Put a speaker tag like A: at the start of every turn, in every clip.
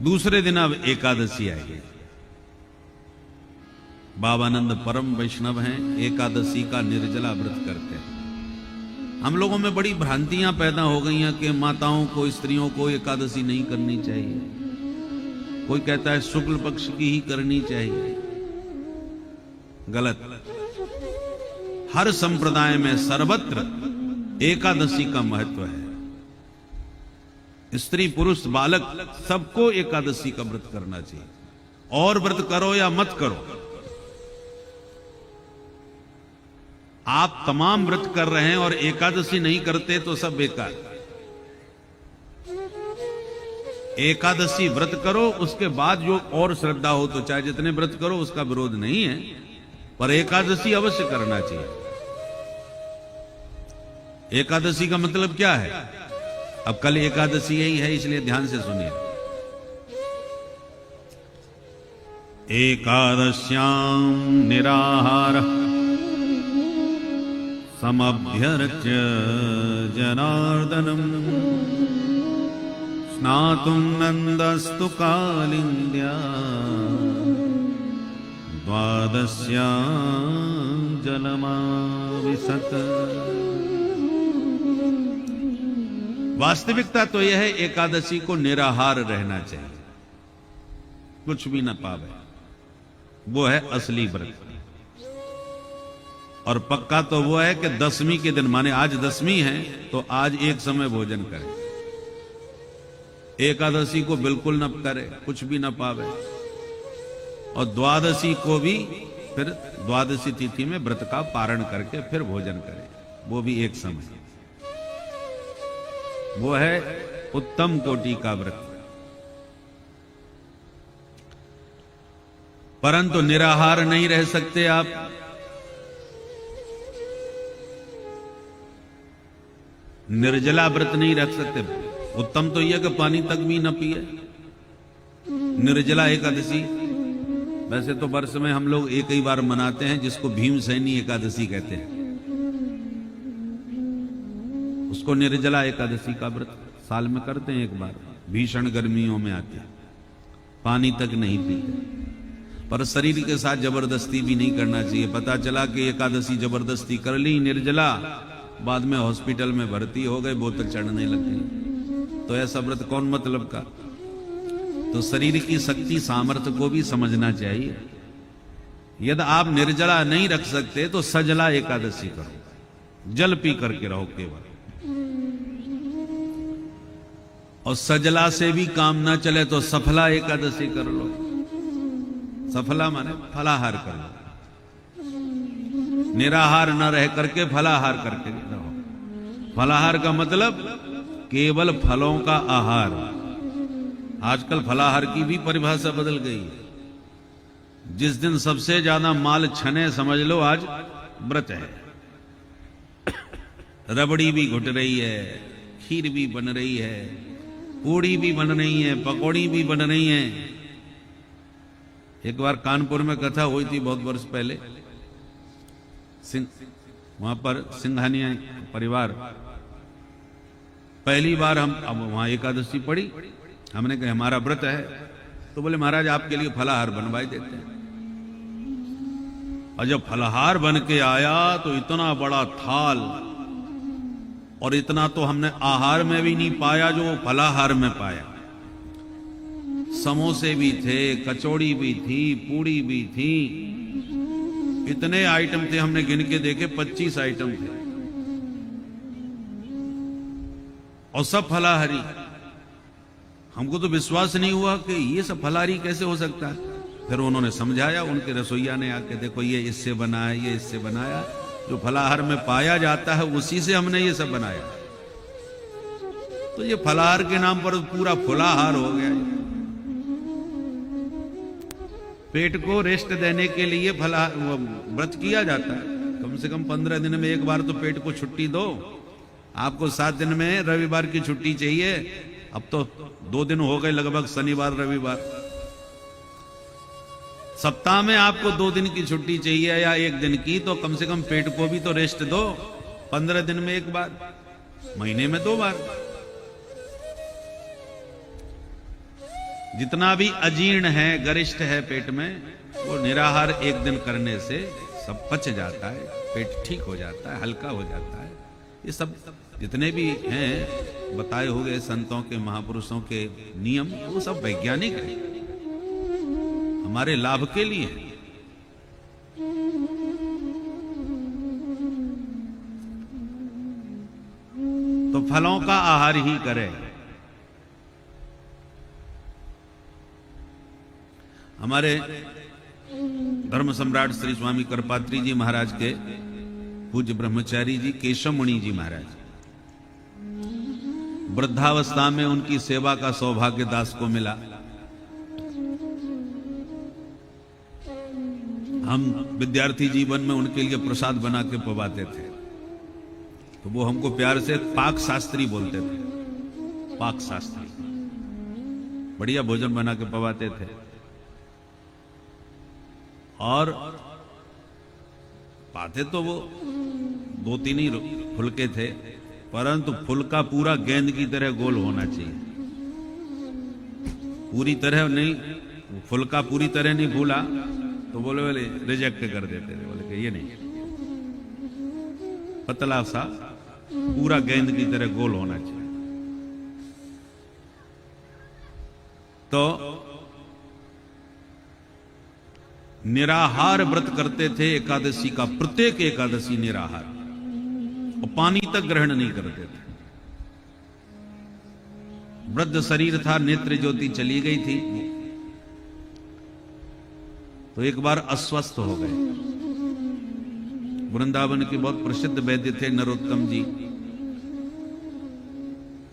A: दूसरे दिन अब एकादशी आएगी। बाबानंद परम वैष्णव हैं, एकादशी का निर्जला व्रत करते हैं। हम लोगों में बड़ी भ्रांतियां पैदा हो गई हैं कि माताओं को, स्त्रियों को एकादशी नहीं करनी चाहिए। कोई कहता है शुक्ल पक्ष की ही करनी चाहिए। गलत। हर संप्रदाय में सर्वत्र एकादशी का महत्व है। स्त्री पुरुष बालक सबको एकादशी का व्रत करना चाहिए। और व्रत करो या मत करो, आप तमाम व्रत कर रहे हैं और एकादशी नहीं करते तो सब बेकार। एकादशी व्रत करो, उसके बाद जो और श्रद्धा हो तो चाहे जितने व्रत करो, उसका विरोध नहीं है, पर एकादशी अवश्य करना चाहिए। एकादशी का मतलब क्या है? अब कल एकादशी यही है, इसलिए ध्यान से सुनिए। एकादश्याम निराहार समभ्यर्च्य जनार्दनम् स्नातुं नन्दस्तु कालिन्द्या द्वादश्यां जलमाविशत। वास्तविकता तो यह है, एकादशी को निराहार रहना चाहिए, कुछ भी न पावे, वो है असली व्रत। और पक्का तो वो है कि दसवीं के दिन, माने आज दसवीं है तो आज एक समय भोजन करें। एकादशी को बिल्कुल न करे, कुछ भी न पावे, और द्वादशी को भी फिर द्वादशी तिथि में व्रत का पारण करके फिर भोजन करे, वो भी एक समय। वो है उत्तम कोटि का व्रत। परंतु निराहार नहीं रह सकते आप। निर्जला व्रत नहीं रख सकते। उत्तम तो यह कि पानी तक भी न पिए। निर्जला एकादशी वैसे तो वर्ष में हम लोग एक ही बार मनाते हैं, जिसको भीमसेनी एकादशी कहते हैं। उसको निर्जला एकादशी का व्रत साल में करते हैं एक बार, भीषण गर्मियों में आते हैं, पानी तक नहीं पीते। पर शरीर के साथ जबरदस्ती भी नहीं करना चाहिए। पता चला कि एकादशी जबरदस्ती कर ली निर्जला, बाद में हॉस्पिटल में भर्ती हो गए, बोतल चढ़ने लग गई, तो ऐसा व्रत कौन मतलब का? तो शरीर की शक्ति सामर्थ्य को भी समझना चाहिए। यदि आप निर्जला नहीं रख सकते तो सजला एकादशी करो, जल पी करके रहो केवल। और सजला से भी काम ना चले तो सफला एकादशी कर लो। सफला माने फलाहार कर लो, निराहार न रह करके फलाहार करके रहो। फलाहार का मतलब केवल फलों का आहार। आजकल फलाहार की भी परिभाषा बदल गई है। जिस दिन सबसे ज्यादा माल छने, समझ लो आज व्रत है। रबड़ी भी घुट रही है, खीर भी बन रही है, पूड़ी भी बन रही है, पकौड़ी भी बन रही है। एक बार कानपुर में कथा हुई थी बहुत वर्ष पहले। वहां पर सिंघानिया परिवार, पहली बार हम अब वहां एकादशी पड़ी। हमने कहा हमारा व्रत है, तो बोले महाराज आपके लिए फलाहार बनवाई देते हैं। और जब फलाहार बन के आया तो इतना बड़ा थाल, और इतना तो हमने आहार में भी नहीं पाया जो वो फलाहार में पाया। समोसे भी थे, कचौड़ी भी थी, पूड़ी भी थी, इतने आइटम थे। हमने गिन के देखे 25 आइटम थे, और सब फलाहारी। हमको तो विश्वास नहीं हुआ कि ये सब फलाहारी कैसे हो सकता है। फिर उन्होंने समझाया, उनके रसोईया ने आके, देखो ये इससे बना है, ये इससे बनाया, जो फलाहार में पाया जाता है उसी से हमने ये सब बनाया। तो ये फलाहार के नाम पर पूरा फुलाहार हो गया। पेट को रेस्ट देने के लिए फलाहार व्रत किया जाता है। कम से कम 15 दिन में एक बार तो पेट को छुट्टी दो। आपको 7 दिन में रविवार की छुट्टी चाहिए। अब तो 2 दिन हो गए लगभग, शनिवार रविवार। सप्ताह में आपको 2 दिन की छुट्टी चाहिए या 1 दिन की, तो कम से कम पेट को भी तो रेस्ट दो। 15 दिन में एक बार, महीने में 2 बार। जितना भी अजीर्ण है, गरिष्ठ है पेट में, वो निराहार एक दिन करने से सब पच जाता है, पेट ठीक हो जाता है, हल्का हो जाता है। ये सब जितने भी हैं बताए हो गए संतों के, महापुरुषों के नियम, वो सब वैज्ञानिक है, हमारे लाभ के लिए है। तो फलों का आहार ही करें। हमारे धर्म सम्राट श्री स्वामी करपात्री जी महाराज के पूज्य ब्रह्मचारी जी केशव मुनि जी महाराज, वृद्धावस्था में उनकी सेवा का सौभाग्य दास को मिला। हम विद्यार्थी जीवन में उनके लिए प्रसाद बना के पवाते थे, तो वो हमको प्यार से पाक शास्त्री बोलते थे। पाक शास्त्री, बढ़िया भोजन बना के पवाते थे। और पाते तो वो 2-3 ही फुलके थे, परंतु फुलका पूरा गेंद की तरह गोल होना चाहिए। पूरी तरह नहीं, फुलका पूरी तरह नहीं फूला तो बोले रिजेक्ट कर देते थे, बोले कि ये नहीं, पतला सा पूरा गेंद की तरह गोल होना चाहिए। तो निराहार व्रत करते थे एकादशी का, प्रत्येक एकादशी निराहार, और पानी तक ग्रहण नहीं करते थे। वृद्ध शरीर था, नेत्र ज्योति चली गई थी, तो एक बार अस्वस्थ हो गए। वृंदावन के बहुत प्रसिद्ध वैद्य थे नरोत्तम जी,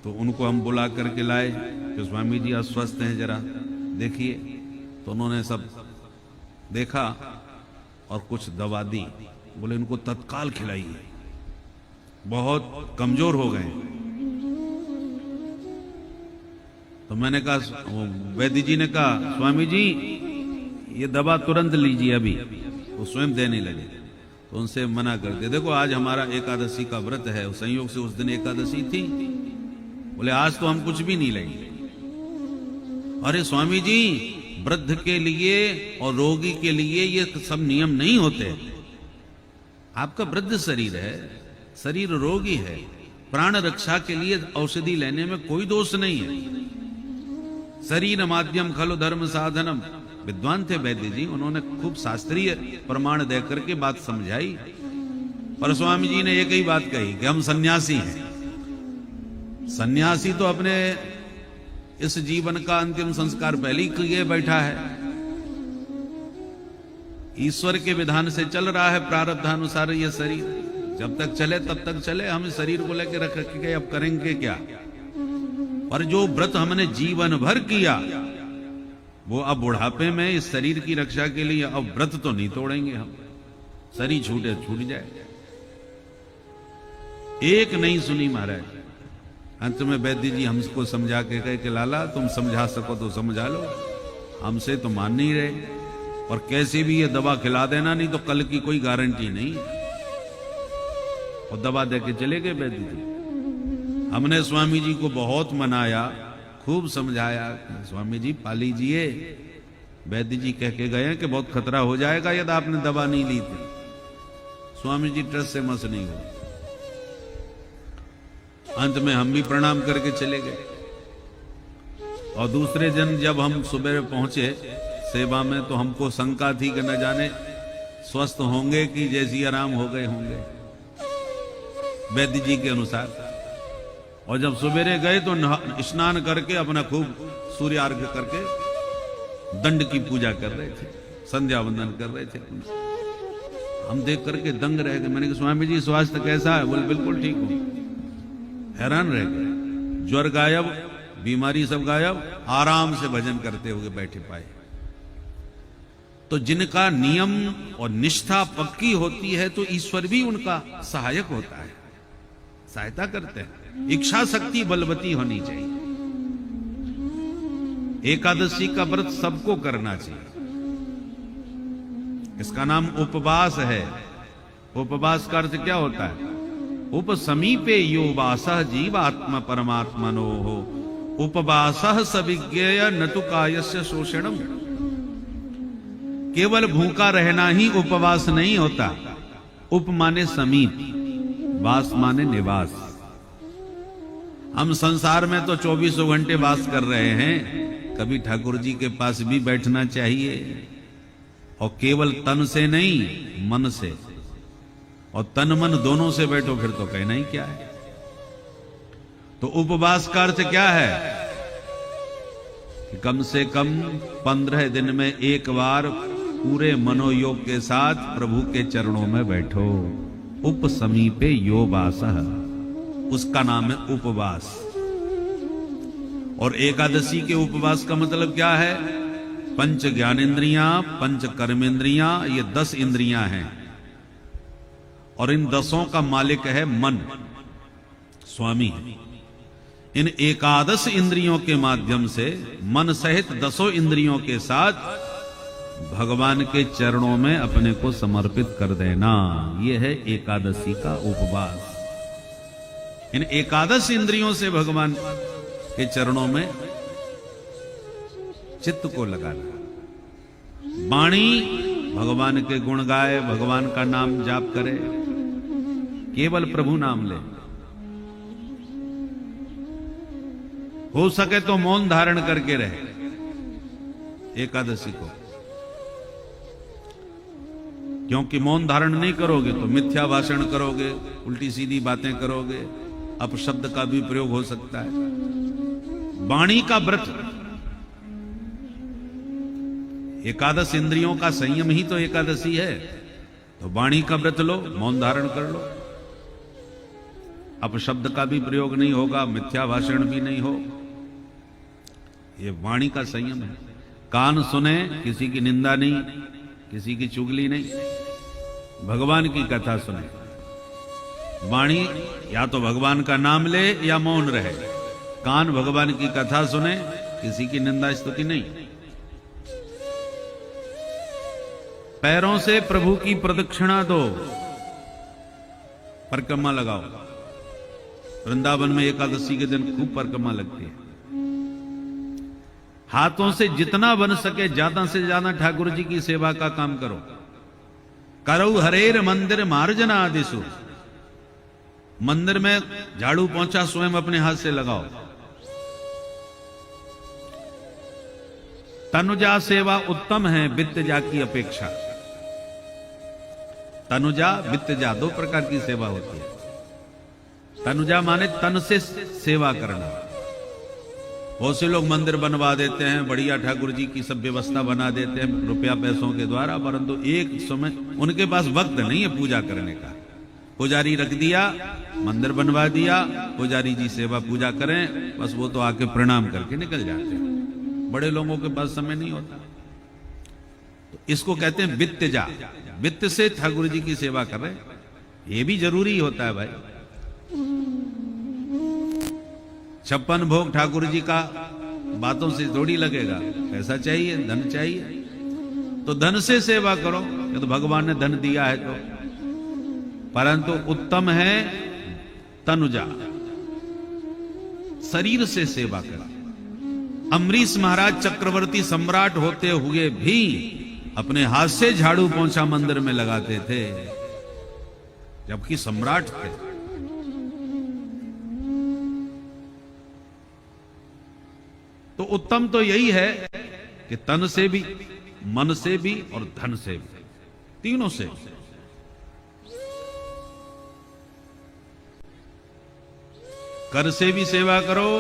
A: तो उनको हम बुला करके लाए कि स्वामी जी अस्वस्थ हैं, जरा देखिए। तो उन्होंने सब देखा और कुछ दवा दी, बोले इनको तत्काल खिलाइए, बहुत कमजोर हो गए। तो मैंने कहा, वैद्य जी ने कहा, स्वामी जी ये दवा तुरंत लीजिए अभी। वो स्वयं देने लगे, तो उनसे मना कर दिया, देखो आज हमारा एकादशी का व्रत है, संयोग से उस दिन एकादशी थी। बोले आज तो हम कुछ भी नहीं लेंगे। अरे स्वामी जी, वृद्ध के लिए और रोगी के लिए ये सब नियम नहीं होते। आपका वृद्ध शरीर है, शरीर रोगी है, प्राण रक्षा के लिए औषधि लेने में कोई दोष नहीं है। शरीर माध्यम खलु धर्म साधनम, विद्वान थे वैद्य जी, उन्होंने खूब शास्त्रीय प्रमाण देकर के बात समझाई। पर स्वामी जी ने एक ही बात कही कि हम सन्यासी हैं। सन्यासी तो अपने इस जीवन का अंतिम संस्कार पहले ही किए बैठा है, ईश्वर के विधान से चल रहा है प्रारब्धानुसार ये शरीर, जब तक चले तब तक चले। हम इस शरीर को लेकर रख के अब करेंगे क्या? पर जो व्रत हमने जीवन भर किया, वो अब बुढ़ापे में इस शरीर की रक्षा के लिए अब व्रत तो नहीं तोड़ेंगे हम। शरीर छूटे छूट जाए। एक नहीं सुनी महाराज। अंत में वैद्य जी हमको समझा के कहे कि लाला तुम समझा सको तो समझा लो, हमसे तो मान नहीं रहे, और कैसे भी ये दवा खिला देना, नहीं तो कल की कोई गारंटी नहीं। और दवा दे के चले गए वैद्य जी। हमने स्वामी जी को बहुत मनाया, खूब समझाया, स्वामी जी पा लीजिए। वैद्य जी कह के गए कि बहुत खतरा हो जाएगा यदि आपने दवा नहीं ली थी। स्वामी जी ट्रस्ट से मस नहीं हुए। अंत में हम भी प्रणाम करके चले गए। और दूसरे दिन जब हम सुबह पहुंचे सेवा में, तो हमको शंका थी कि न जाने स्वस्थ होंगे कि जैसी आराम हो गए होंगे वैद्य जी के अनुसार। और जब सवेरे गए तो स्नान करके अपना खूब सूर्यार्घ्य करके दंड की पूजा कर रहे थे, संध्या वंदन कर रहे थे। हम देख करके दंग रह गए। मैंने कहा स्वामी जी स्वास्थ्य कैसा है? बोले बिल्कुल ठीक हूं। हैरान रह गए। ज्वर गायब, बीमारी सब गायब, आराम से भजन करते हुए बैठे पाए। तो जिनका नियम और निष्ठा पक्की होती है तो ईश्वर भी उनका सहायक होता है, सहायता करते हैं। इच्छा शक्ति बलवती होनी चाहिए। एकादशी का व्रत सबको करना चाहिए। इसका नाम उपवास है। उपवास का अर्थ क्या होता है? उप समीपे यो वासः जीवात्मा परमात्मनो हो। उपवासः सविज्ञेय न तु कायस्य शोषणम। केवल भूखा रहना ही उपवास नहीं होता। उप माने समीप, वास माने निवास। हम संसार में तो 24 घंटे वास कर रहे हैं, कभी ठाकुर जी के पास भी बैठना चाहिए, और केवल तन से नहीं मन से, और तन मन दोनों से बैठो फिर तो कहना ही क्या है। तो उपवास का अर्थ क्या है कि कम से कम 15 दिन में एक बार पूरे मनोयोग के साथ प्रभु के चरणों में बैठो। उप समीपे यो वासः, उसका नाम है उपवास। और एकादशी के उपवास का मतलब क्या है? पंच ज्ञानेन्द्रियां, पंच कर्मेंद्रियां, ये 10 इंद्रियां हैं, और इन 10 का मालिक है मन, स्वामी। इन एकादश इंद्रियों के माध्यम से मन सहित 10 इंद्रियों के साथ भगवान के चरणों में अपने को समर्पित कर देना, यह है एकादशी का उपवास। इन एकादश इंद्रियों से भगवान के चरणों में चित्त को लगाना। वाणी भगवान के गुण गाए, भगवान का नाम जाप करे, केवल प्रभु नाम ले। हो सके तो मौन धारण करके रहे एकादशी को, क्योंकि मौन धारण नहीं करोगे तो मिथ्या भाषण करोगे, उल्टी सीधी बातें करोगे, अपशब्द का भी प्रयोग हो सकता है। वाणी का व्रत, एकादश इंद्रियों का संयम ही तो एकादशी है। तो वाणी का व्रत लो, मौन धारण कर लो, अपशब्द का भी प्रयोग नहीं होगा, मिथ्या भाषण भी नहीं हो। ये वाणी का संयम है। कान सुने, किसी की निंदा नहीं, किसी की चुगली नहीं, भगवान की कथा सुने। वाणी या तो भगवान का नाम ले या मौन रहे। कान भगवान की कथा सुने, किसी की निंदा स्तुति नहीं। पैरों से प्रभु की प्रदक्षिणा दो, परिक्रमा लगाओ। वृंदावन में एकादशी के दिन खूब परिक्रमा लगती है। हाथों से जितना बन सके ज्यादा से ज्यादा ठाकुर जी की सेवा का काम करो। करो हरेर मंदिर मार्जना आदिशु, मंदिर में झाड़ू पोंछा स्वयं अपने हाथ से लगाओ। तनुजा सेवा उत्तम है वित्तजा की अपेक्षा। तनुजा वित्तजा 2 प्रकार की सेवा होती है। तनुजा माने तन से सेवा करना। बहुत से लोग मंदिर बनवा देते हैं, बढ़िया ठाकुर जी की सब व्यवस्था बना देते हैं रुपया पैसों के द्वारा, परंतु एक समय उनके पास वक्त नहीं है पूजा करने का। पुजारी रख दिया, मंदिर बनवा दिया, पुजारी जी सेवा पूजा करें, बस वो तो आके प्रणाम करके निकल जाते हैं। बड़े लोगों के पास समय नहीं होता। तो इसको कहते हैं वित्तजा, वित्त से ठाकुर जी की सेवा कर रहे। ये भी जरूरी होता है भाई। 56 भोग ठाकुर जी का बातों से थोड़ी लगेगा। पैसा चाहिए, धन चाहिए, तो धन से सेवा करो, ये तो भगवान ने धन दिया है तो। परंतु उत्तम है तनुजा, शरीर से सेवा करो। अम्बरीश महाराज चक्रवर्ती सम्राट होते हुए भी अपने हाथ से झाड़ू पोंछा मंदिर में लगाते थे, जबकि सम्राट थे। तो उत्तम तो यही है कि तन से भी, मन से भी और धन से भी, तीनों से। कर से भी सेवा करो,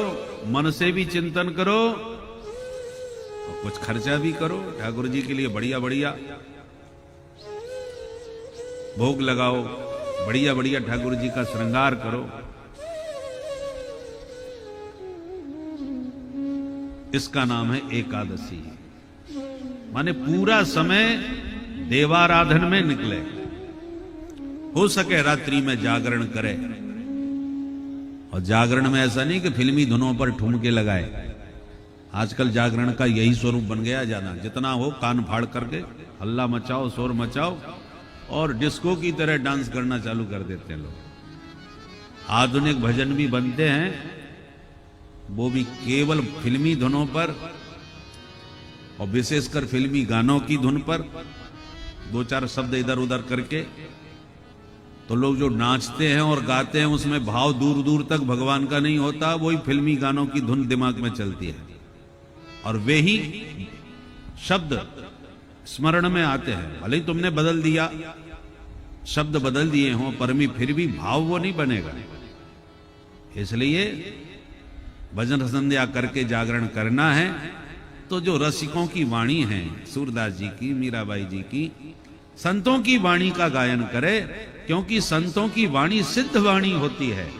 A: मन से भी चिंतन करो, और कुछ खर्चा भी करो ठाकुर जी के लिए। बढ़िया बढ़िया भोग लगाओ, बढ़िया बढ़िया ठाकुर जी का श्रृंगार करो। इसका नाम है एकादशी। माने पूरा समय देवाराधन में निकले। हो सके रात्रि में जागरण करे, और जागरण में ऐसा नहीं कि फिल्मी धुनों पर ठुमके लगाए। आजकल जागरण का यही स्वरूप बन गया, जाना जितना हो कान फाड़ करके हल्ला मचाओ, शोर मचाओ, और डिस्को की तरह डांस करना चालू कर देते हैं लोग। आधुनिक भजन भी बनते हैं, वो भी केवल फिल्मी धुनों पर और विशेषकर फिल्मी गानों की धुन पर दो चार शब्द इधर उधर करके, तो लोग जो नाचते हैं और गाते हैं उसमें भाव दूर दूर तक भगवान का नहीं होता, वही फिल्मी गानों की धुन दिमाग में चलती है और वे ही शब्द स्मरण में आते हैं। भले ही तुमने बदल दिया, शब्द बदल दिए हों, पर फिर भी भाव वो नहीं बनेगा। इसलिए भजन संध्या करके जागरण करना है। तो जो रसिकों की वाणी है, सूरदास जी की, मीराबाई जी की, संतों की वाणी का गायन करे, क्योंकि संतों की वाणी सिद्ध वाणी होती है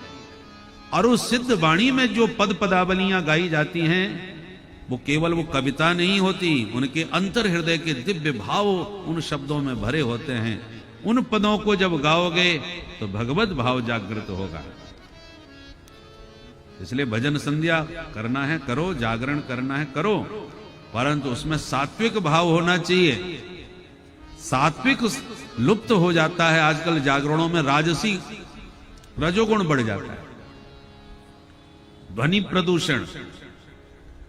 A: और उस सिद्ध वाणी में जो पद पदावलियां गाई जाती हैं वो केवल वो कविता नहीं होती, उनके अंतर हृदय के दिव्य भाव उन शब्दों में भरे होते हैं। उन पदों को जब गाओगे तो भगवत भाव जागृत होगा। इसलिए भजन संध्या करना है करो, जागरण करना है करो, परंतु उसमें सात्विक भाव होना चाहिए। सात्विक लुप्त हो जाता है आजकल जागरणों में, राजसी रजोगुण बढ़ जाता है। ध्वनि प्रदूषण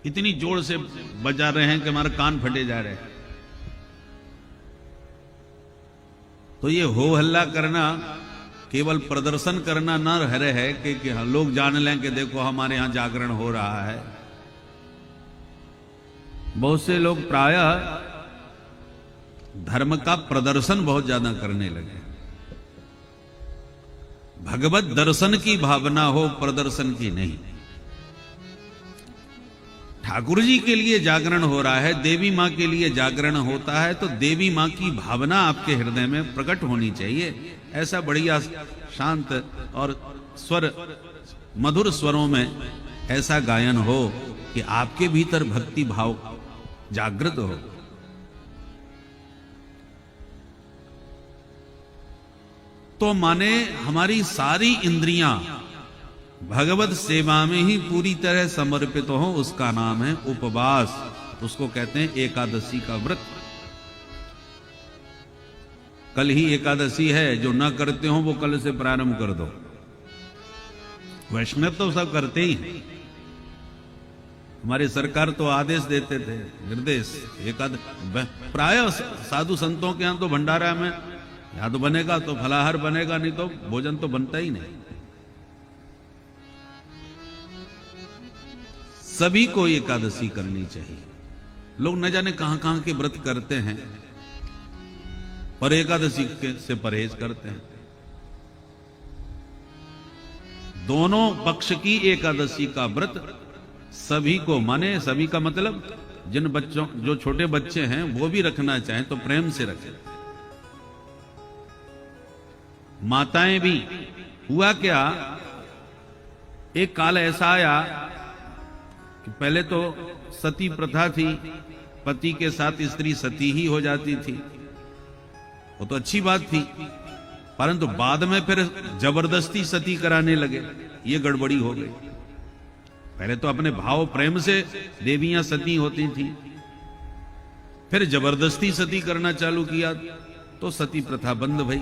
A: इतनी जोर से बजा रहे हैं कि हमारे कान फटे जा रहे हैं। तो ये हो हल्ला करना, केवल प्रदर्शन करना न रह रहे कि लोग जान लें कि देखो हमारे यहां जागरण हो रहा है। बहुत से लोग प्रायः धर्म का प्रदर्शन बहुत ज्यादा करने लगे। भगवत दर्शन की भावना हो, प्रदर्शन की नहीं। ठाकुर जी के लिए जागरण हो रहा है, देवी मां के लिए जागरण होता है, तो देवी मां की भावना आपके हृदय में प्रकट होनी चाहिए। ऐसा बढ़िया शांत और स्वर, मधुर स्वरों में ऐसा गायन हो कि आपके भीतर भक्ति भाव जागृत हो। तो माने हमारी सारी इंद्रियां भगवत सेवा में ही पूरी तरह समर्पित हो, उसका नाम है उपवास। उसको कहते हैं एकादशी का व्रत। कल ही एकादशी है, जो ना करते हो वो कल से प्रारंभ कर दो। वैष्णव तो सब करते ही हैं। हमारी सरकार तो आदेश देते थे, निर्देश, प्राय साधु संतों के यहां तो भंडारा में या तो बनेगा तो फलाहार बनेगा, नहीं तो भोजन तो बनता ही नहीं। सभी को एकादशी करनी चाहिए। लोग न जाने कहां कहां के व्रत करते हैं, पर एकादशी से परहेज करते हैं। दोनों पक्ष की एकादशी का व्रत सभी को, माने सभी का मतलब जिन बच्चों, जो छोटे बच्चे हैं वो भी रखना चाहें तो प्रेम से रखें। माताएं भी। हुआ क्या, एक काल ऐसा आया कि पहले तो सती प्रथा थी, पति के साथ स्त्री सती ही हो जाती थी, वो तो अच्छी बात थी, परंतु बाद में फिर जबरदस्ती सती कराने लगे, ये गड़बड़ी हो गई। पहले तो अपने भाव प्रेम से देवियां सती होती थी, फिर जबरदस्ती सती करना चालू किया तो सती प्रथा बंद भई।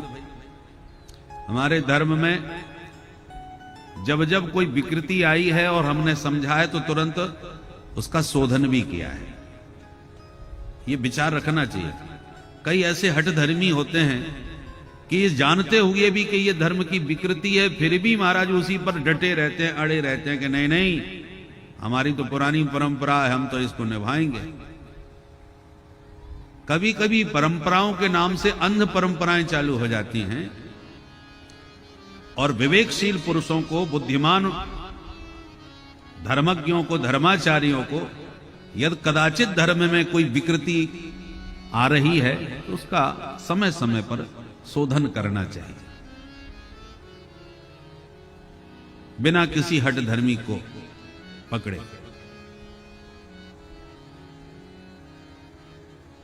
A: हमारे धर्म में जब जब कोई विकृति आई है और हमने समझा है तो तुरंत उसका शोधन भी किया है। ये विचार रखना चाहिए। कई ऐसे हठ धर्मी होते हैं कि ये जानते हुए भी कि ये धर्म की विकृति है, फिर भी महाराज उसी पर डटे रहते हैं, अड़े रहते हैं कि नहीं नहीं, हमारी तो पुरानी परंपरा है, हम तो इसको निभाएंगे। कभी कभी परंपराओं के नाम से अंध परंपराएं चालू हो जाती हैं और विवेकशील पुरुषों को, बुद्धिमान धर्मज्ञों को, धर्माचार्यों को यदि कदाचित धर्म में कोई विकृति आ रही है तो उसका समय समय पर शोधन करना चाहिए, बिना किसी हठ धर्मी को पकड़े।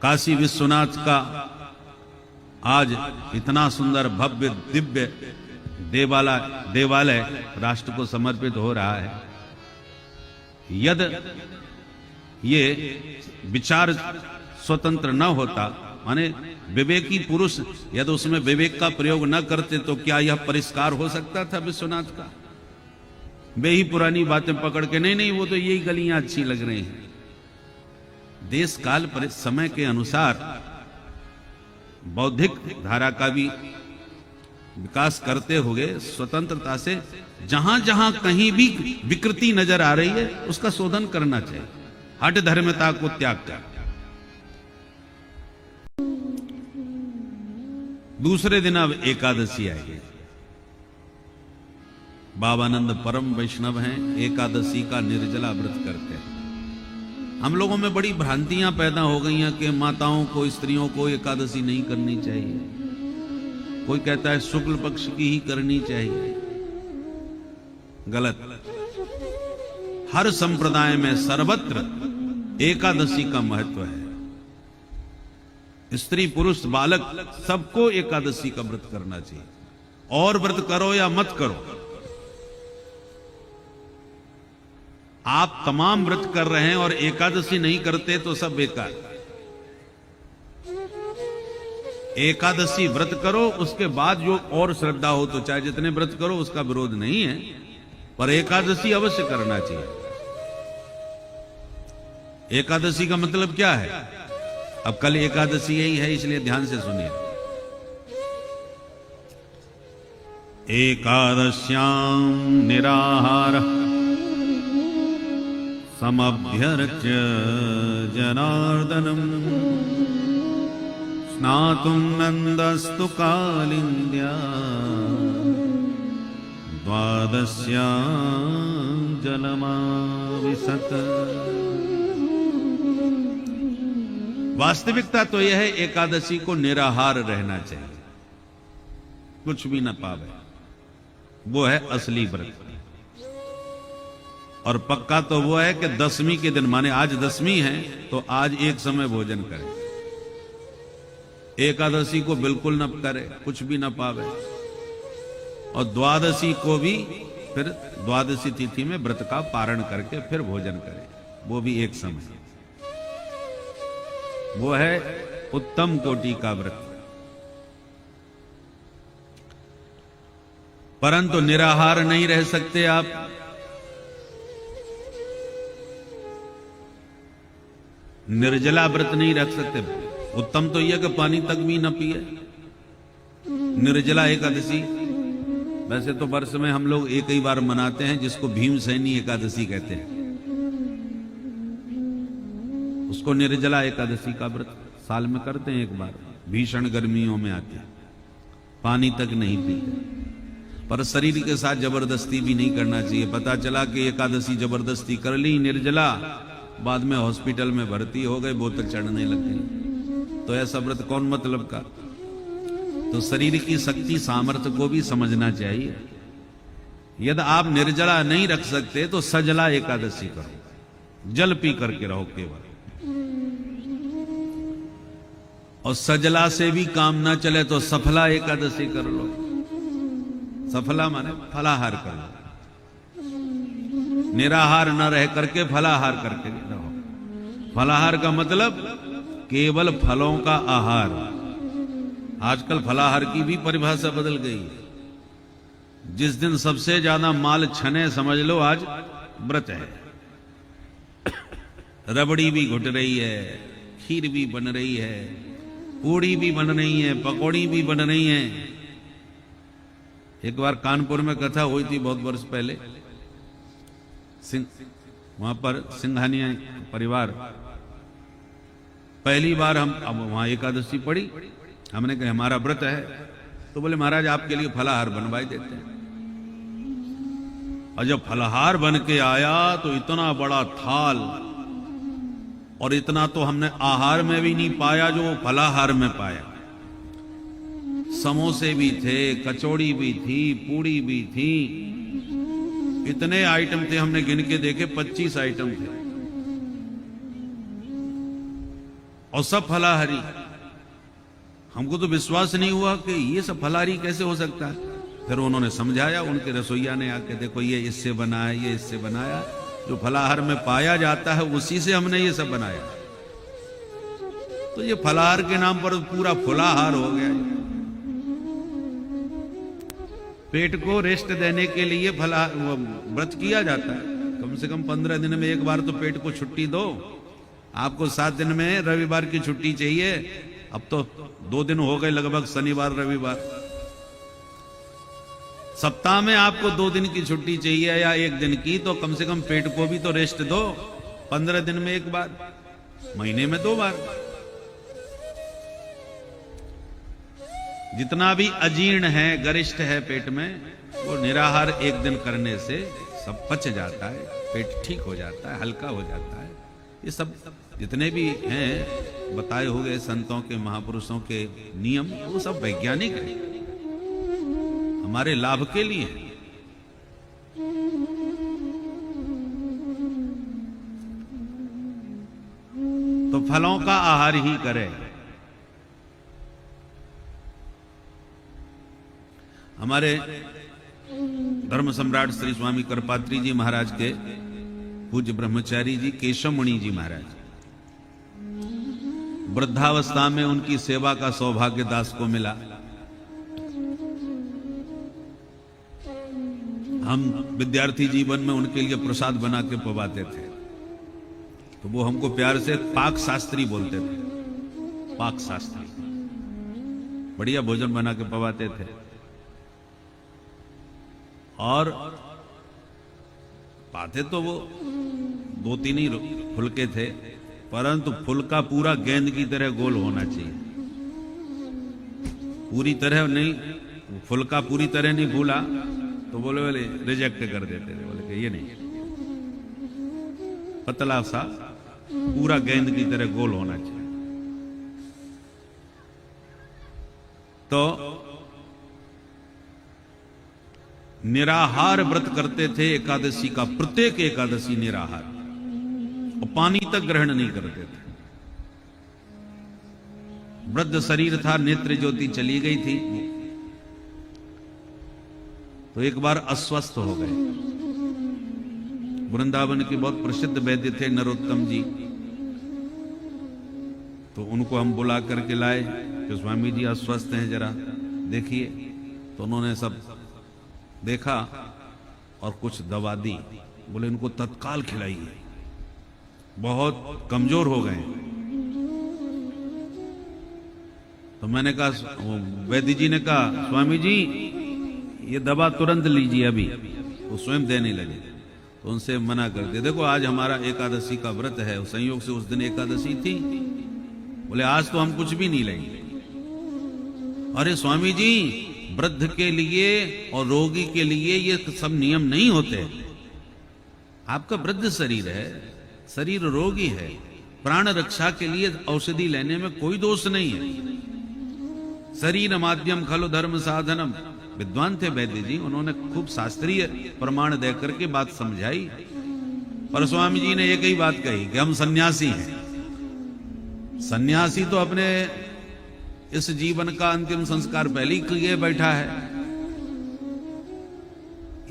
A: काशी विश्वनाथ का आज इतना सुंदर भव्य दिव्य देवालय राष्ट्र को समर्पित हो रहा है। यदि ये विचार स्वतंत्र न होता, माने विवेकी पुरुष यदि उसमें विवेक का प्रयोग न करते, तो क्या यह परिष्कार हो सकता था विश्वनाथ का? वे ही पुरानी बातें पकड़ के नहीं नहीं वो तो यही गलियां अच्छी लग रही हैं। देश काल पर समय के अनुसार बौद्धिक धारा का भी विकास करते हुए स्वतंत्रता से जहां जहां कहीं भी विकृति नजर आ रही है उसका शोधन करना चाहिए, हठ धर्मता को त्याग कर। दूसरे दिन अब एकादशी आएगी। बाबानंद परम वैष्णव हैं, एकादशी का निर्जला व्रत करते हैं। हम लोगों में बड़ी भ्रांतियां पैदा हो गई हैं कि माताओं को, स्त्रियों को एकादशी नहीं करनी चाहिए। कोई कहता है शुक्ल पक्ष की ही करनी चाहिए। गलत। हर संप्रदाय में सर्वत्र एकादशी का महत्व है। स्त्री पुरुष बालक सबको एकादशी का व्रत करना चाहिए। और व्रत करो या मत करो, आप तमाम व्रत कर रहे हैं और एकादशी नहीं करते तो सब बेकार। एकादशी व्रत करो, उसके बाद जो और श्रद्धा हो तो चाहे जितने व्रत करो, उसका विरोध नहीं है, पर एकादशी अवश्य करना चाहिए। एकादशी का मतलब क्या है? अब कल एकादशी यही है, इसलिए ध्यान से सुनिए। एकादश्यां निराहार समभ्यर्च्य जनार्दनम् स्नातुं नन्दस्तु कालिन्द्या द्वादश्यां जलमाविशत। वास्तविकता तो यह है एकादशी को निराहार रहना चाहिए, कुछ भी न पावे, वो है असली व्रत। और पक्का तो वो है कि दसवीं के दिन, माने आज दसवीं है तो आज एक समय भोजन करें। एकादशी को बिल्कुल न करे, कुछ भी न पावे, और द्वादशी को भी फिर द्वादशी तिथि में व्रत का पारण करके फिर भोजन करे, वो भी एक समय। वो है उत्तम कोटि का व्रत। परंतु निराहार नहीं रह सकते आप। निर्जला व्रत नहीं रख सकते। उत्तम तो यह कि पानी तक भी न पिए। निर्जला एकादशी वैसे तो वर्ष में हम लोग एक ही बार मनाते हैं, जिसको भीमसेनी एकादशी कहते हैं। उसको निर्जला एकादशी का व्रत साल में करते हैं एक बार। भीषण गर्मियों में आते हैं, पानी तक नहीं पीते। पर शरीर के साथ जबरदस्ती भी नहीं करना चाहिए। पता चला कि एकादशी जबरदस्ती कर ली निर्जला, बाद में हॉस्पिटल में भर्ती हो गए, बोतल चढ़ने लग गई, तो ऐसा व्रत कौन मतलब का। तो शरीर की शक्ति सामर्थ्य को भी समझना चाहिए। यदि आप निर्जला नहीं रख सकते तो सजला एकादशी करो, जल पी करके रहो केवल। और सजला से भी काम ना चले तो सफला एकादशी कर लो। सफला माने फलाहार कर लो, निराहार न रह करके फलाहार करके रहो। फलाहार का मतलब केवल फलों का आहार। आजकल फलाहार की भी परिभाषा बदल गई है। जिस दिन सबसे ज्यादा माल छने समझ लो आज व्रत है। रबड़ी भी घुट रही है, खीर भी बन रही है, पूड़ी भी बन रही है, पकौड़ी भी बन रही है। एक बार कानपुर में कथा हुई थी बहुत वर्ष पहले। वहां पर सिंघानिया परिवार, पहली बार हम अब वहां एकादशी पड़ी। हमने कहा हमारा व्रत है, तो बोले महाराज आपके लिए फलाहार बनवाई देते हैं। और जब फलाहार बन के आया तो इतना बड़ा थाल, और इतना तो हमने आहार में भी नहीं पाया जो फलाहार में पाया। समोसे भी थे, कचौड़ी भी थी, पूड़ी भी थी, इतने आइटम थे। हमने गिन के देखे 25 आइटम थे, और सब फलाहारी। हमको तो विश्वास नहीं हुआ कि ये सब फलाहारी कैसे हो सकता है। फिर उन्होंने समझाया, उनके रसोईया ने आके, देखो ये इससे बना है, ये इससे बनाया, जो फलाहार में पाया जाता है उसी से हमने ये सब बनाया। तो ये फलाहार के नाम पर पूरा फुलाहार हो गया। पेट को रेस्ट देने के लिए व्रत किया जाता है। कम से कम 15 दिन में एक बार तो पेट को छुट्टी दो। आपको 7 दिन में रविवार की छुट्टी चाहिए, अब तो 2 दिन हो गए लगभग, शनिवार रविवार। सप्ताह में आपको 2 दिन की छुट्टी चाहिए या 1 दिन की, तो कम से कम पेट को भी तो रेस्ट दो। 15 दिन में एक बार, महीने में 2 बार। जितना भी अजीर्ण है, गरिष्ठ है पेट में, वो निराहार 1 दिन करने से सब पच जाता है, पेट ठीक हो जाता है, हल्का हो जाता है। ये सब जितने भी हैं बताए हो गए संतों के, महापुरुषों के नियम, वो सब वैज्ञानिक है, हमारे लाभ के लिए है। तो फलों का आहार ही करें। हमारे धर्म सम्राट श्री स्वामी करपात्री जी महाराज के पूज्य ब्रह्मचारी जी केशव मुनि जी महाराज, वृद्धावस्था में उनकी सेवा का सौभाग्य दास को मिला। हम विद्यार्थी जीवन में उनके लिए प्रसाद बना के पवाते थे, तो वो हमको प्यार से पाक शास्त्री बोलते थे। पाक शास्त्री, बढ़िया भोजन बना के पवाते थे। और पाते तो वो 2-3 ही फुलके थे, परंतु फुलका पूरा गेंद की तरह गोल होना चाहिए। पूरी तरह नहीं, फुलका पूरी तरह नहीं फूला तो बोले रिजेक्ट कर देते थे, बोले कि ये नहीं, पतला सा पूरा गेंद की तरह गोल होना चाहिए। तो निराहार व्रत करते थे एकादशी का, प्रत्येक एकादशी निराहार, और पानी तक ग्रहण नहीं करते थे। वृद्ध शरीर था, नेत्र ज्योति चली गई थी, तो एक बार अस्वस्थ हो गए। वृंदावन के बहुत प्रसिद्ध वैद्य थे नरोत्तम जी, तो उनको हम बुला करके लाए कि स्वामी जी अस्वस्थ हैं, जरा देखिए। तो उन्होंने सब देखा और कुछ दवा दी, बोले इनको तत्काल खिलाइए, बहुत कमजोर हो गए। तो मैंने कहा, वैद्य जी ने कहा, स्वामी जी ये दवा तुरंत लीजिए अभी। वो स्वयं देने लगे, तो उनसे मना कर दिया, देखो आज हमारा एकादशी का व्रत है, संयोग से उस दिन एकादशी थी। बोले आज तो हम कुछ भी नहीं लेंगे। अरे स्वामी जी, वृद्ध के लिए और रोगी के लिए ये सब नियम नहीं होते। आपका वृद्ध शरीर है, शरीर रोगी है, प्राण रक्षा के लिए औषधि लेने में कोई दोष नहीं है। शरीर माध्यम खलु धर्म साधनम, विद्वान थे वैद्य जी, उन्होंने खूब शास्त्रीय प्रमाण देकर के बात समझाई। पर स्वामी जी ने एक ही बात कही कि हम सन्यासी हैं। सन्यासी तो अपने इस जीवन का अंतिम संस्कार पहले ही किए बैठा है,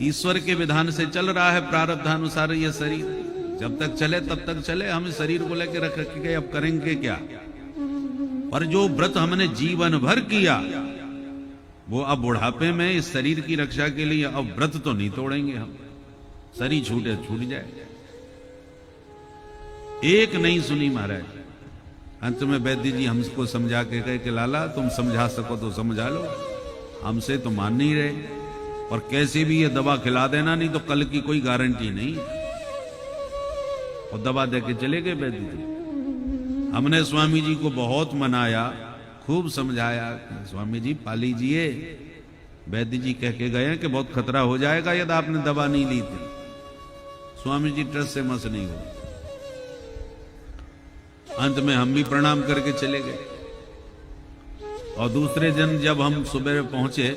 A: ईश्वर के विधान से चल रहा है प्रारब्धानुसार ये शरीर, जब तक चले तब तक चले। हम इस शरीर को लेकर रख के अब करेंगे क्या? पर जो व्रत हमने जीवन भर किया, वो अब बुढ़ापे में इस शरीर की रक्षा के लिए अब व्रत तो नहीं तोड़ेंगे हम। शरीर छूटे छूट जाए। एक नहीं सुनी महाराज। अंत में वैद्य जी हमको समझा के कहे कि लाला तुम समझा सको तो समझा लो, हमसे तो मान नहीं रहे, और कैसे भी ये दवा खिला देना, नहीं तो कल की कोई गारंटी नहीं। और दवा देके चले गए वैद्य जी। हमने स्वामी जी को बहुत मनाया, खूब समझाया, स्वामी जी पा लीजिए। वैद्य जी कह के गए कि बहुत खतरा हो जाएगा यदि आपने दवा नहीं ली थी। स्वामी जी ट्रस्ट से मस नहीं हुए। अंत में हम भी प्रणाम करके चले गए। और दूसरे दिन जब हम सुबह पहुंचे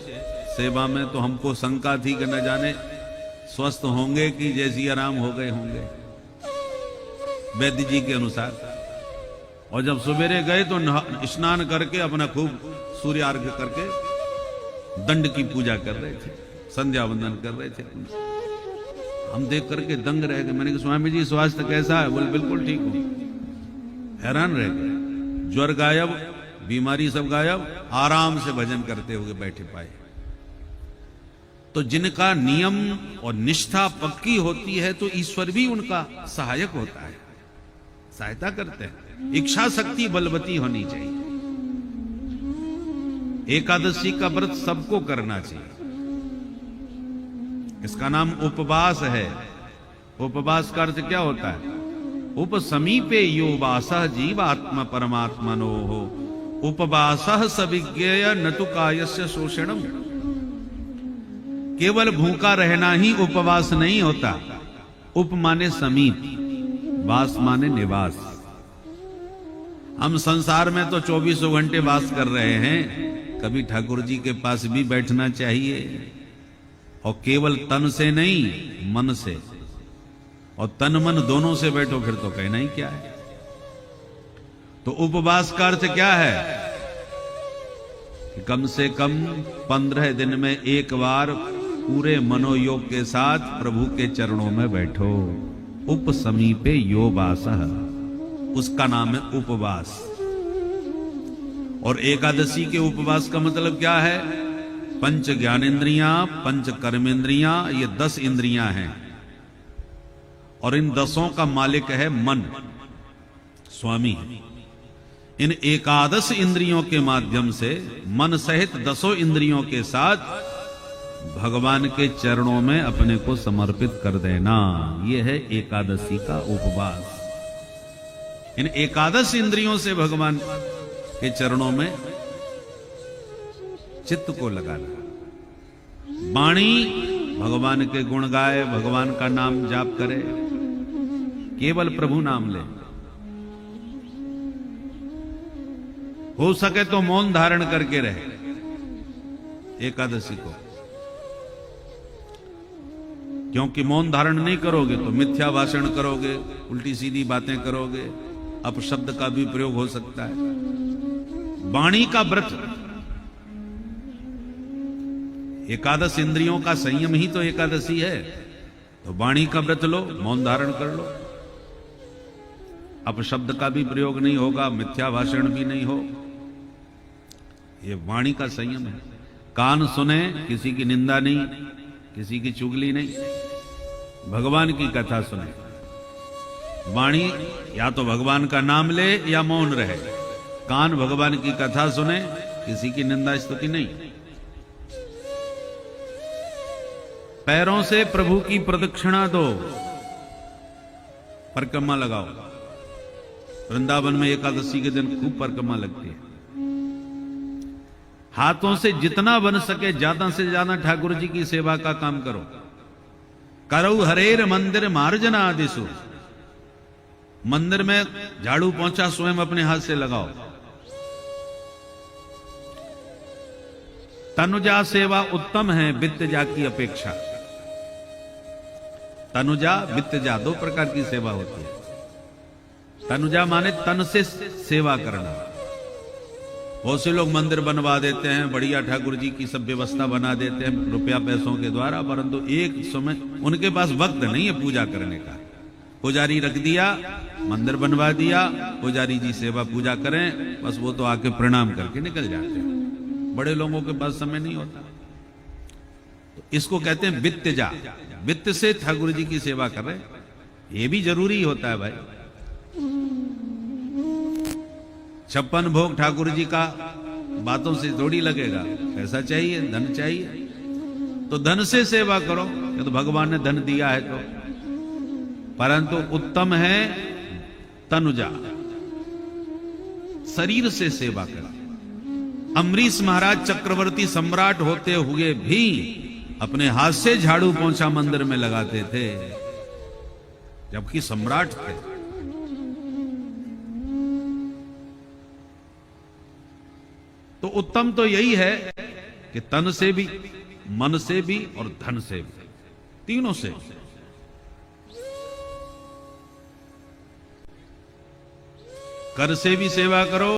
A: सेवा में, तो हमको शंका थी कि न जाने स्वस्थ होंगे कि जैसी आराम हो गए होंगे वैद्य जी के अनुसार। और जब सवेरे गए तो स्नान करके अपना खूब सूर्यार्घ्य करके दंड की पूजा कर रहे थे, संध्या वंदन कर रहे थे। हम देख करके दंग रह गए। मैंने कहा स्वामी जी स्वास्थ्य कैसा है? बोले बिल्कुल ठीक हूं। हैरान रह गए। ज्वर गायब, बीमारी सब गायब, आराम से भजन करते हुए बैठे पाए। तो जिनका नियम और निष्ठा पक्की होती है तो ईश्वर भी उनका सहायक होता है, सहायता करते हैं। इच्छा शक्ति बलवती होनी चाहिए। एकादशी का व्रत सबको करना चाहिए। इसका नाम उपवास है। उपवास का अर्थ क्या होता है? उप समीपे यो वासः जीवात्मा परमात्मनो हो उपवासः सविज्ञेय नतु कायस्य शोषणम। केवल भूखा रहना ही उपवास नहीं होता। उप माने समीप, वास माने निवास। हम संसार में तो 24 घंटे वास कर रहे हैं, कभी ठाकुर जी के पास भी बैठना चाहिए, और केवल तन से नहीं मन से, और तन मन दोनों से बैठो फिर तो कहना ही क्या है। तो उपवास का अर्थ क्या है? कि कम से कम 15 दिन में एक बार पूरे मनोयोग के साथ प्रभु के चरणों में बैठो। उप समीपे यो वासः, उसका नाम है उपवास। और एकादशी के उपवास का मतलब क्या है? पंच ज्ञानेन्द्रियां, पंच कर्मेंद्रियां, ये 10 इंद्रियां हैं, और इन 10 का मालिक है मन, स्वामी है। इन एकादश इंद्रियों के माध्यम से मन सहित 10 इंद्रियों के साथ भगवान के चरणों में अपने को समर्पित कर देना, यह है एकादशी का उपवास। इन एकादश इंद्रियों से भगवान के चरणों में चित्त को लगाना। वाणी भगवान के गुण गाए, भगवान का नाम जाप करे, केवल प्रभु नाम ले। हो सके तो मौन धारण करके रहे एकादशी को, क्योंकि मौन धारण नहीं करोगे तो मिथ्या भाषण करोगे, उल्टी सीधी बातें करोगे, अपशब्द का भी प्रयोग हो सकता है। वाणी का व्रत, एकादश इंद्रियों का संयम ही तो एकादशी है। तो वाणी का व्रत लो, मौन धारण कर लो, अपशब्द का भी प्रयोग नहीं होगा, मिथ्या भाषण भी नहीं हो। ये वाणी का संयम है। कान सुने, किसी की निंदा नहीं, किसी की चुगली नहीं, भगवान की कथा सुने। वाणी या तो भगवान का नाम ले या मौन रहे। कान भगवान की कथा सुने, किसी की निंदा स्तुति नहीं। पैरों से प्रभु की प्रदक्षिणा दो, परिक्रमा लगाओ। वृंदावन में एकादशी के दिन खूब परिक्रमा लगती है। हाथों से जितना बन सके ज्यादा से ज्यादा ठाकुर जी की सेवा का काम करो। करऊ हरेर मंदिर मार्जना आदिशु, मंदिर में झाड़ू पोंछा स्वयं अपने हाथ से लगाओ। तनुजा सेवा उत्तम है वित्तजा की अपेक्षा। तनुजा वित्तजा 2 प्रकार की सेवा होती है। तनुजा माने तन से सेवा करना। बहुत से लोग मंदिर बनवा देते हैं, बढ़िया ठाकुर जी की सब व्यवस्था बना देते हैं रुपया पैसों के द्वारा, परंतु एक समय उनके पास वक्त नहीं है पूजा करने का। पुजारी रख दिया, मंदिर बनवा दिया, पुजारी जी सेवा पूजा करें, बस वो तो आके प्रणाम करके निकल जाते हैं। बड़े लोगों के पास समय नहीं होता। तो इसको कहते हैं वित्तजा। वित्त से ठाकुर जी की सेवा कर रहे, ये भी जरूरी होता है भाई। 56 भोग ठाकुर जी का बातों से थोड़ी लगेगा। पैसा चाहिए, धन चाहिए, तो धन से सेवा करो, या तो भगवान ने धन दिया है तो। परंतु उत्तम है तनुजा, शरीर से सेवा करो। अम्बरीश महाराज चक्रवर्ती सम्राट होते हुए भी अपने हाथ से झाड़ू पोंछा मंदिर में लगाते थे, जबकि सम्राट थे। तो उत्तम तो यही है कि तन से भी, मन से भी और धन से भी, तीनों से। कर से भी सेवा करो,